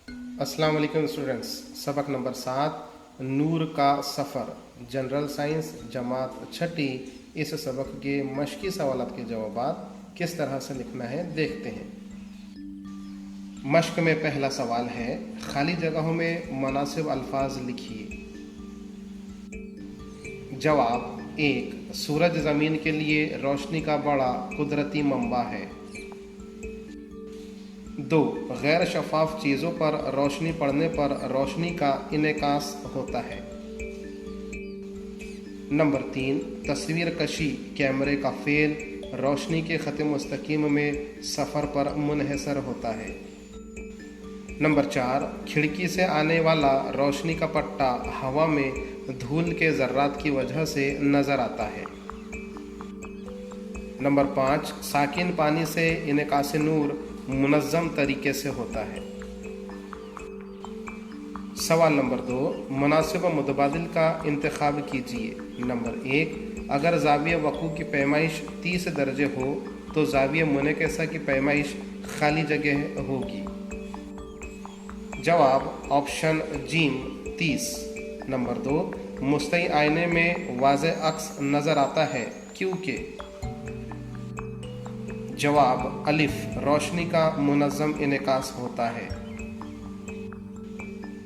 अस्सलाम वालेकुम स्टूडेंट्स। सबक नंबर 7 नूर का सफ़र, जनरल साइंस, जमात छठी। इस सबक के मशकी सवालात के जवाबात किस तरह से लिखना है देखते हैं। मश्क में पहला सवाल है, खाली जगहों में मुनासिब अल्फाज लिखिए। जवाब 1, सूरज ज़मीन के लिए रोशनी का बड़ा कुदरती मंबा है। 2, गैर शफाफ चीज़ों पर रोशनी पड़ने पर रोशनी का इनेकास होता है। नंबर 3, तस्वीर कशी कैमरे का फेल रोशनी के ख़त मुस्तकीम में सफ़र पर मुनहसर होता है। नंबर 4, खिड़की से आने वाला रोशनी का पट्टा हवा में धूल के ज़र्रात की वजह से नज़र आता है। नंबर 5, साकिन पानी से इनेकास नूर मुनज़्ज़म तरीके से होता है। सवाल नंबर 2, मुनासिब मुतबादिल का इंतखाब कीजिए। नंबर 1, अगर ज़ाविया वक़ू की पैमाइश 30 दर्जे हो तो ज़ाविया मुनकसा की पैमाइश खाली जगह होगी। जवाब ऑप्शन जीम 30। नंबर 2, मुस्तई आईने में वाज़े अक्स नज़र आता है क्योंकि। जवाब अलिफ, रोशनी का मुनज़्ज़म इनेकास होता है।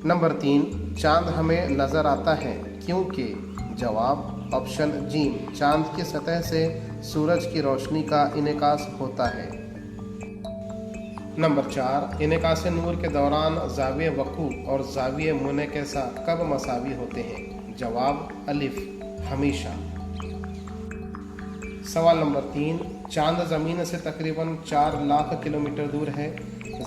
नंबर 3, चांद हमें नज़र आता है क्योंकि। जवाब ऑप्शन जीम, चांद की सतह से सूरज की रोशनी का इनेकास होता है। नंबर 4, इनेकास नूर के दौरान ज़ाविया वक़ू और ज़ाविया मुनकसा कब मसावी होते हैं। जवाब अलिफ, हमेशा। सवाल नंबर 3, चांद ज़मीन से तकरीबन 4 लाख किलोमीटर दूर है।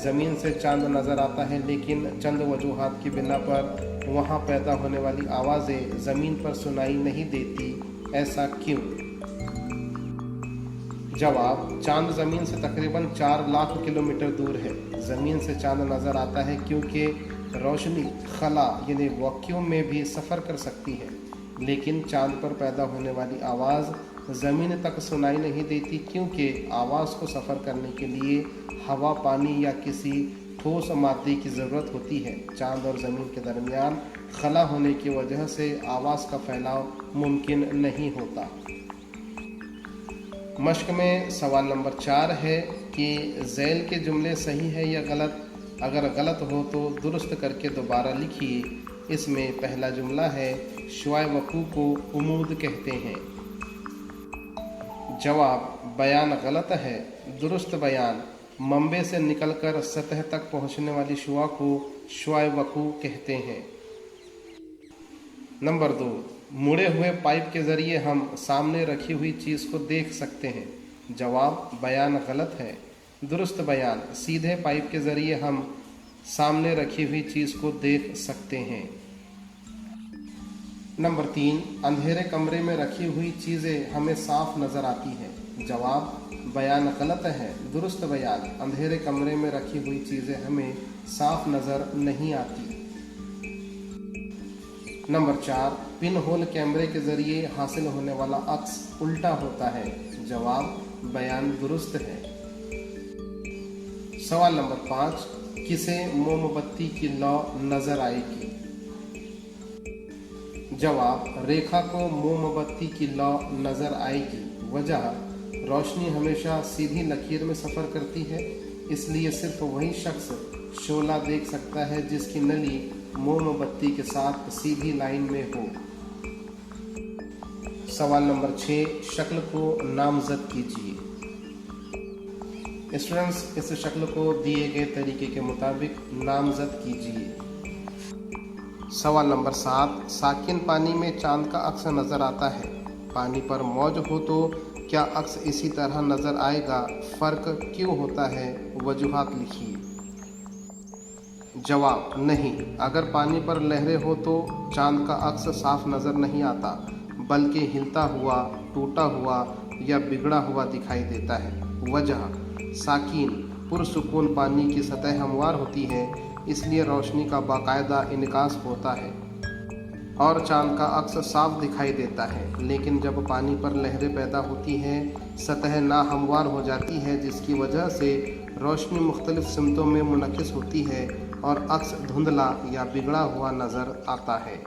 ज़मीन से चांद नज़र आता है लेकिन चंद वजूहात की बिना पर वहाँ पैदा होने वाली आवाज़ें ज़मीन पर सुनाई नहीं देती, ऐसा क्यों। जवाब, चांद ज़मीन से तकरीबन 4 लाख किलोमीटर दूर है। ज़मीन से चांद नज़र आता है क्योंकि रोशनी खला यानी वैक्यूम में भी सफ़र कर सकती है, लेकिन चांद पर पैदा होने वाली आवाज़ ज़मीन तक सुनाई नहीं देती क्योंकि आवाज़ को सफ़र करने के लिए हवा, पानी या किसी ठोस मादे की ज़रूरत होती है। चांद और ज़मीन के दरमियान खला होने की वजह से आवाज़ का फैलाव मुमकिन नहीं होता। मश्क में सवाल नंबर 4 है कि ज़ैल के जुमले सही है या गलत। अगर गलत हो तो दुरुस्त करके दोबारा लिखिए। इसमें पहला जुमला है, शुआए वक़ू को उमूद कहते हैं। जवाब, बयान गलत है। दुरुस्त बयान, मंबे से निकलकर सतह तक पहुंचने वाली शुआ को शुआए वक़ू कहते हैं। नंबर 2, मुड़े हुए पाइप के ज़रिए हम सामने रखी हुई चीज़ को देख सकते हैं। जवाब, बयान गलत है। दुरुस्त बयान, सीधे पाइप के ज़रिए हम सामने रखी हुई चीज़ को देख सकते हैं। नंबर 3, अंधेरे कमरे में रखी हुई चीज़ें हमें साफ नज़र आती हैं। जवाब, बयान गलत है। दुरुस्त बयान, अंधेरे कमरे में रखी हुई चीज़ें हमें साफ नज़र नहीं आती। नंबर 4, पिन होल कैमरे के ज़रिए हासिल होने वाला अक्स उल्टा होता है। जवाब, बयान दुरुस्त है। सवाल नंबर 5, किसे मोमबत्ती की लौ नज़र आएगी। जवाब, रेखा को मोमबत्ती की लौ नज़र आएगी। वजह, रोशनी हमेशा सीधी लकीर में सफ़र करती है, इसलिए सिर्फ वही शख्स शोला देख सकता है जिसकी नली मोमबत्ती के साथ सीधी लाइन में हो। सवाल नंबर 6, शक्ल को नामज़द कीजिए। स्टूडेंट्स, इस शक्ल को दिए गए तरीके के मुताबिक नामज़द कीजिए। सवाल नंबर 7, साकिन पानी में चांद का अक्स नज़र आता है। पानी पर मौज हो तो क्या अक्स इसी तरह नज़र आएगा? फ़र्क क्यों होता है? वजूहात लिखिए। जवाब, नहीं। अगर पानी पर लहरें हो तो चांद का अक्स साफ नज़र नहीं आता, बल्कि हिलता हुआ, टूटा हुआ या बिगड़ा हुआ दिखाई देता है। वजह, साकिन पुरसुकून पानी की सतह हमवार होती है, इसलिए रोशनी का बाकायदा इनकास होता है और चांद का अक्स साफ दिखाई देता है। लेकिन जब पानी पर लहरें पैदा होती हैं, सतह नाहमवार हो जाती है, जिसकी वजह से रोशनी मुख्तलिफ सिमतों में मुनकिस होती है اور عکس دھندلا یا بگڑا ہوا نظر آتا ہے۔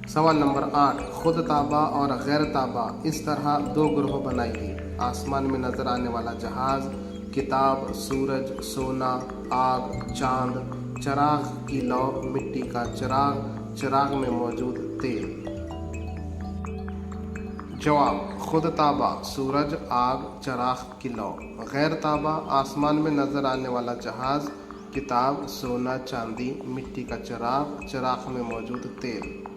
سوال نمبر 8، خود تابع اور غیر تابع اس طرح دو گروہ بنائیے۔ آسمان میں نظر آنے والا جہاز، کتاب، سورج، سونا، آگ، چاند، چراغ کی لو، مٹی کا چراغ، چراغ میں موجود تیل۔ جواب: خود تابع سورج، آگ، چراغ کی لو۔ غیر تابع آسمان میں نظر آنے والا جہاز، کتاب، سونا، چاندی، مٹی کا چراغ، چراغ میں موجود تیل۔